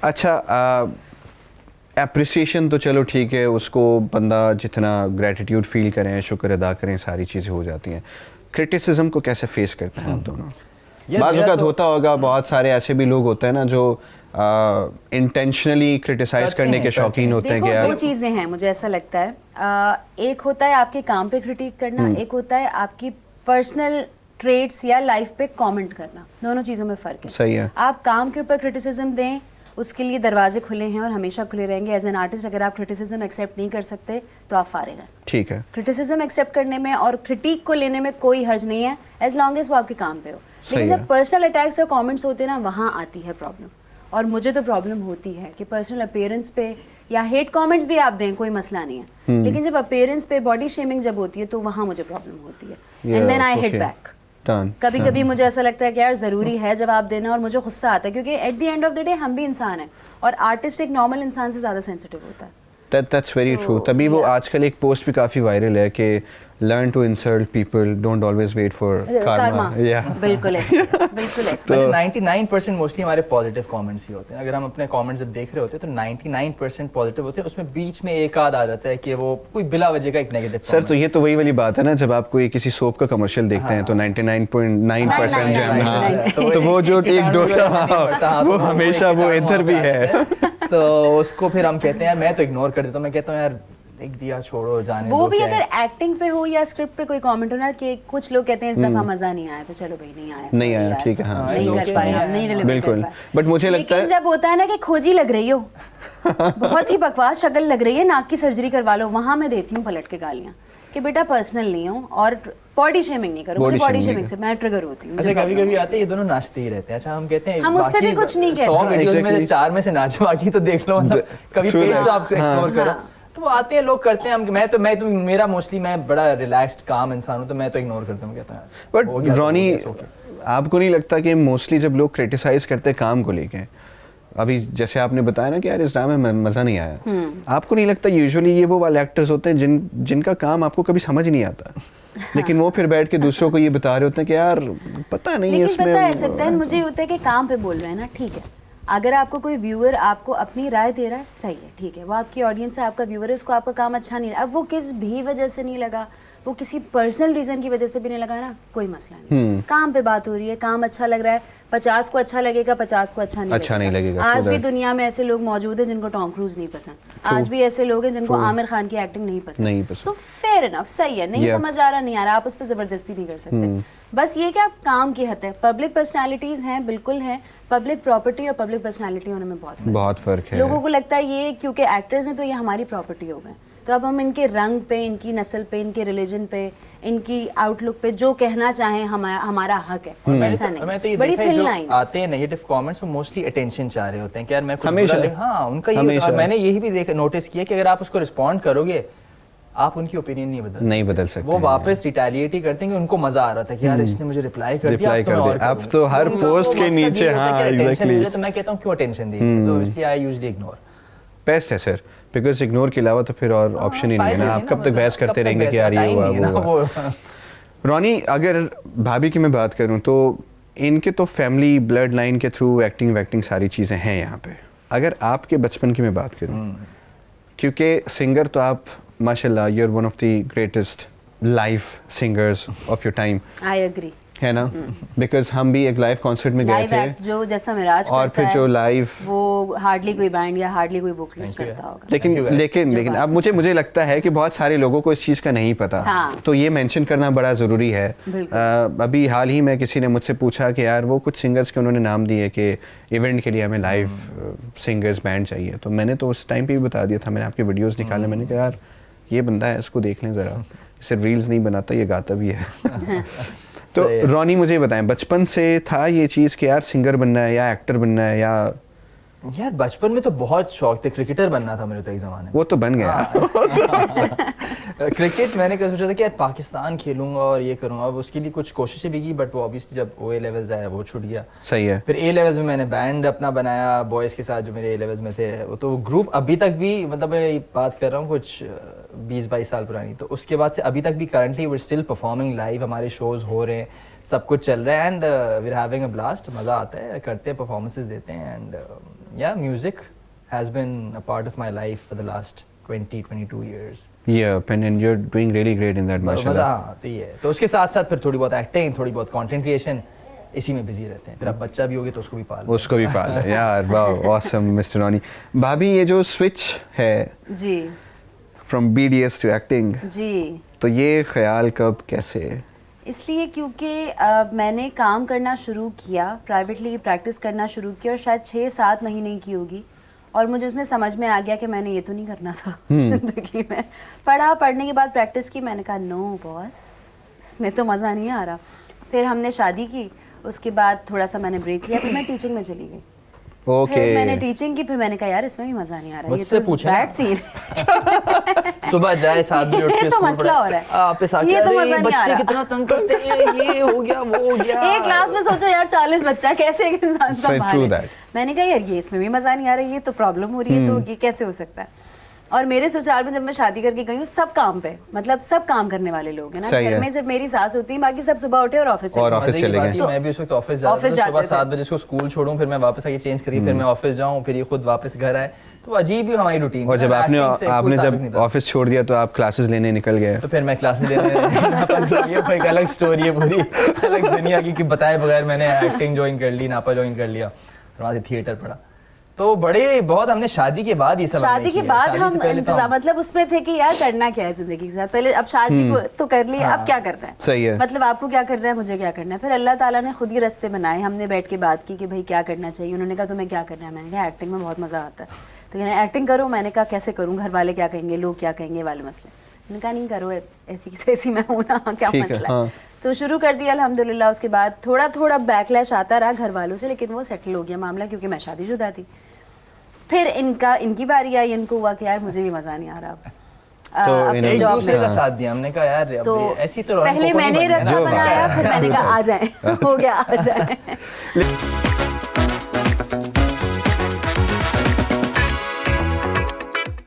अच्छा, अप्रिसिएशन तो चलो ठीक है, उसको बंदा जितना ग्रेटिट्यूड फील करें, शुक्र अदा करें, सारी चीज़ें हो जाती हैं। क्रिटिसिज्म को कैसे फेस करते हैं आप दोनों? बाज़ होता होगा, बहुत सारे ऐसे भी लोग होते हैं ना जो इंटेंशनली क्रिटिसाइज करने के शौकीन होते हैं कि यार। दो चीज़ें हैं मुझे ऐसा लगता है, एक होता है आपके काम पे क्रिटिक करना, एक होता है आपकी पर्सनल ट्रेड्स या लाइफ पे कमेंट करना। दोनों चीज़ों में फ़र्क है। सही है। आप काम के ऊपर क्रिटिसिज्म दें, उसके लिए दरवाजे खुले हैं और हमेशा खुले रहेंगे। एज एन आर्टिस्ट अगर आप क्रिटिसिज्म एक्सेप्ट नहीं कर सकते तो आप फारिग हैं। ठीक है। क्रिटिसिज्म एक्सेप्ट करने में और क्रिटिक को लेने में कोई हर्ज नहीं है, एज लॉन्ग एज वो आपके काम पे हो। लेकिन जब पर्सनल अटैक्स और कमेंट्स होते हैं ना, वहाँ आती है प्रॉब्लम। और मुझे तो प्रॉब्लम होती है कि पर्सनल अपीयरेंस पे या हेट कमेंट्स भी आप दें, कोई मसला नहीं है, लेकिन जब अपीयरेंस पे बॉडी शेमिंग जब होती है तो वहाँ मुझे प्रॉब्लम होती है। And then I hit back. कभी कभी मुझे ऐसा लगता है कि यार ज़रूरी है जवाब देना, और मुझे गुस्सा आता है क्योंकि at the end of the day हम भी इंसान हैं और आर्टिस्ट एक नॉर्मल इंसान से ज़्यादा सेंसिटिव होता है। That's very true. तभी वो आजकल एक पोस्ट भी काफ़ी वायरल है कि learn to insult people, don't always wait for karma. Yeah. बिल्कुल ऐसे, बिल्कुल ऐसे। तो 99% मोस्टली हमारे पॉजिटिव कमेंट्स ही होते हैं। अगर हम अपने कमेंट्स जब देख रहे होते हैं तो 99% पॉजिटिव होते हैं, उसमें बीच में एक आध आ जाता है कि वो कोई बिला वजह का एक नेगेटिव। सर तो ये तो वही वाली बात है ना, जब आप कोई किसी सोप का कमर्शियल देखते हैं तो 99.9% जैम, तो वो जो एक डोटा वो हमेशा वो इधर भी है। तो उसको फिर हम कहते हैं, मैं तो इग्नोर कर देता हूँ। मैं कहता हूँ यार लिख दिया, छोड़ो, जाने दो। वो भी अगर एक्टिंग पे हो या स्क्रिप्ट पे कोई कमेंट हो ना, कि कुछ लोग कहते हैं इस दफा मजा नहीं आया, तो चलो भाई नहीं आया, ठीक है, हाँ, नहीं कर पाए हम, नहीं डिलीवर बिल्कुल। कर पाए। बट मुझे लगता है जब होता है ना कि खोजी लग रही हो, बहुत ही बकवास शक्ल लग रही है, नाक की सर्जरी करवा लो, वहां मैं देती हूँ पलट के गालियाँ कि बेटा पर्सनल नहीं हो और बॉडी शेमिंग नहीं करो। मुझे बॉडी शेमिंग से मैं ट्रिगर होती हूँ। अच्छा, कभी कभी आते हैं ये दोनों नाचते ही रहते हैं। अच्छा, हम कहते हैं हम उस पे भी कुछ नहीं कहते। 100 वीडियोस में से 4 में से नाच, बाकी तो देख लो, मतलब कभी पेज तो आप एक्सप्लोर करो। तो वो आते हैं, लोग करते हैं। मैं तो मेरा मोस्टली मैं बड़ा रिलैक्स्ड काम इंसान हूँ, तो मैं तो इग्नोर करता हूँ, कहता हूँ। बट रॉनी, आपको नहीं लगता कि मोस्टली जब लोग क्रिटिसाइज करते हैं काम को लेके, अभी जैसे आपने बताया ना कि यार इस ड्रामे में मज़ा नहीं आया, आपको नहीं लगता यूजुअली ये वो वाले एक्टर्स होते हैं जिनका काम आपको कभी समझ नहीं आता, लेकिन वो फिर बैठ के दूसरों को ये बता रहे होते हैं कि यार पता नहीं है इसमें। लेकिन पता है मुझे होता है कि काम पे बोल रहे हैं ना, ठीक है, अगर आपको कोई व्यूअर आपको अपनी राय दे रहा है, सही है, ठीक है, वो आपकी ऑडियंस है, आपका व्यूअर है, उसको आपका काम अच्छा नहीं लगा, अब वो किस भी वजह से नहीं लगा, वो किसी पर्सनल रीजन की वजह से भी नहीं लगा ना, कोई मसला नहीं। काम पे बात हो रही है, काम अच्छा लग रहा है, 50 को अच्छा लगेगा, 50 को अच्छा नहीं लगेगा। आज भी दुनिया में ऐसे लोग मौजूद हैं जिनको टॉम क्रूज नहीं पसंद, आज भी ऐसे लोग हैं जिनको आमिर खान की एक्टिंग नहीं पसंद। सो फेयर इनफ, सही है, नहीं समझ आ रहा, नहीं आ रहा, आप उस पर जबरदस्ती नहीं कर सकते। बस ये कि आप काम की हद है, पब्लिक पर्सनैलिटीज हैं, बिल्कुल हैं, पब्लिक प्रॉपर्टी और पब्लिक पर्सनैलिटी होने में बहुत फर्क है। लोगों को लगता है ये क्योंकि एक्टर्स हैं तो ये हमारी प्रॉपर्टी हो गए, तो अब हम इनके रंग पे, इनकी नस्ल पे, इनके रिलीजन पे, इनकी आउटलुक पे जो कहना चाहें हमारा हक है, ऐसा नहीं। मैं तो ये बड़ी जो आते हैं नेगेटिव कमेंट्स, वो मोस्टली अटेंशन चाह रहे होते हैं कि यार मैं कुछ हाँ, उनका ये, मैंने यही भी नोटिस किया कि अगर आप उसको रिस्पॉन्ड करोगे, आप उनकी ओपिनियन नहीं बदल सकते। वो वापस रिटेलिएट ही करते हैं कि उनको मजा आ रहा था कि यार इसने मुझे रिप्लाई कर दिया, अब तो हर पोस्ट के नीचे, हाँ एग्जैक्टली, तो मैं कहता हूँ क्यों टेंशन दी, तो इसलिए आई यूजुअली इग्नोर। बेस्ट है सर, बिकॉज इग्नोर के अलावा तो फिर और ऑप्शन ही नहीं है ना, आप कब तक बहस करते रहेंगे कि यार ये हुआ। रॉनी, अगर भाभी की मैं बात करूं तो इनके तो फैमिली ब्लड लाइन के थ्रू एक्टिंग सारी चीज़ें हैं यहाँ पे। अगर आपके बचपन की मैं बात करूं, क्योंकि सिंगर तो आप माशाल्लाह, you are one of the greatest live singers of your time, I agree, है ना, बिकॉज हम भी एक लाइव कॉन्सर्ट में गए थे, जो जैसा मिराज और फिर जो लाइव, वो हार्डली कोई बैंड या हार्डली कोई वोकलिस्ट करता होगा। लेकिन अब मुझे लगता है कि बहुत सारे लोगों को इस चीज़ का नहीं पता, हाँ। तो ये मेंशन करना बड़ा ज़रूरी है। अभी हाल ही में किसी ने मुझसे पूछा कि यार वो कुछ सिंगर्स के उन्होंने नाम दिए कि इवेंट के लिए हमें लाइव सिंगर्स बैंड चाहिए, तो मैंने तो उस टाइम पे भी बता दिया था, मैंने आपके वीडियोज़ निकाले, मैंने कहा यार ये बंदा है, इसको देख लें ज़रा, सिर्फ रील्स नहीं बनाता, ये गाता भी है। तो रॉनी, मुझे बताएं, बचपन से था ये चीज़ कि यार सिंगर बनना है या एक्टर बनना है, या यार बचपन में तो बहुत शौक थे, क्रिकेटर बनना था मेरे तो एक ज़माने में। वो तो बन गया। क्रिकेट मैंने क्या सोचा था कि यार पाकिस्तान खेलूंगा और ये करूंगा, अब उसके लिए कुछ कोशिशें भी की, बट वो ऑब्वियसली जब ओ ए लेवल्स आया वो छूट गया। सही है। फिर ए लेवल्स में मैंने बैंड अपना बनाया बॉयज़ के साथ, जो मेरे ए लेवल्स में थे, वो तो ग्रुप अभी तक भी, मतलब मैं बात कर रहा हूँ कुछ 20-22 साल पुरानी, तो उसके बाद से अभी तक भी currently we still performing live, हमारे शोज़ हो रहे हैं, सब कुछ चल रहा है, and we are having a blast, मज़ा आता है, करते हैं, परफॉर्मेंसेज देते हैं, and yeah, music has been a part of my life for the last 22 years. Yeah, and you're doing really great in that, माशाल्लाह. हाँ, तो ये तो उसके साथ साथ फिर थोड़ी बहुत एक्टिंग, थोड़ी बहुत कंटेंट क्रिएशन, इसी में बिजी रहते हैं. फिर अब बच्चा भी हो गया तो उसको भी पाल यार. वाह, ऑसम मिस्टर रॉनी. भाभी, ये जो स्विच है जी फ्रॉम BDS टू एक्टिंग जी, तो ये ख्याल कब कैसे? इसलिए क्योंकि मैंने काम करना शुरू किया, प्राइवेटली प्रैक्टिस करना शुरू किया और शायद 6-7 महीने की होगी, और मुझे उसमें समझ में आ गया कि मैंने ये तो नहीं करना था जिंदगी में. पढ़ने के बाद प्रैक्टिस की, मैंने कहा नो बॉस, इसमें तो मज़ा नहीं आ रहा. फिर हमने शादी की, उसके बाद थोड़ा सा मैंने ब्रेक लिया, फिर मैं टीचिंग में चली गई. फिर मैंने टीचिंग की, फिर मैंने कहा यार इसमें भी मजा नहीं आ रहा, ये तो बैड सीन. सुबह जाए 7 बजे उठ के तो मसला हो रहा है, आप ये तो मजा नहीं आ रहा. बच्चे कितना तंग करते हैं, ये हो गया वो हो गया. एक क्लास में सोचो यार 40 बच्चा, कैसे एक इंसान संभाले. मैंने कहा यार ये इसमें भी मजा नहीं आ रहा, ये तो प्रॉब्लम हो रही है, तो ये कैसे हो सकता है. और मेरे ससुराल में जब मैं शादी करके गई हूँ, सब काम पे, मतलब सब काम करने वाले लोग हैं ना. घर में सिर्फ मेरी सास होती है, बाकी सब सुबह उठे और ऑफिस चले गए. मैं भी उस वक्त ऑफिस जाता था, सुबह 7 बजे इसको स्कूल छोड़ूं, फिर मैं वापस आके चेंज करी, फिर मैं ऑफिस जाऊं, फिर ये खुद वापस घर आए. तो अजीब ही हमारी रूटीन. और जब आपने जब ऑफिस छोड़ दिया तो आप क्लासेस लेने निकल गए. तो फिर मैं क्लासेस लेने ये एक अलग स्टोरी है, पूरी अलग दुनिया की, कि बताए बगैर मैंने एक्टिंग ज्वाइन कर ली, नापा ज्वाइन कर लिया, वहाँ से थिएटर पढ़ा. तो बड़े बहुत हमने शादी के बाद ये सब, शादी के बाद हम इंतजार, मतलब उसमें थे कि यार करना क्या है जिंदगी के साथ. पहले अब शादी को तो कर ली, अब क्या करना है. सही है. मतलब आपको क्या करना है, मुझे क्या करना है. फिर अल्लाह ताला ने खुद ही रास्ते बनाए. हमने बैठ के बात की कि भाई क्या करना चाहिए. उन्होंने कहा तुम्हें क्या करना है. मैंने कहा एक्टिंग में बहुत मजा आता है, तो कहना एक्टिंग करो. मैंने कहा कैसे करूँ, घर वाले क्या कहेंगे, लोग क्या कहेंगे वाले मसले. मैंने कहा नहीं करो, ऐसी मैं हूँ ना, क्या मसला है. तो शुरू कर दिया अल्हम्दुलिल्लाह. उसके बाद थोड़ा थोड़ा बैकलैश आता रहा घर वालों से, लेकिन वो सेटल हो गया मामला, क्योंकि मैं शादीशुदा थी. फिर इनकी बारी आई, इनको हुआ कि यार मुझे भी मजा नहीं आ रहा. तो एक दूसरे का साथ दिया. हमने कहा यार तो ऐसी तो पहले मैंने रास्ता बनाया, फिर मैंने कहा आ जाए, हो गया आ जाए.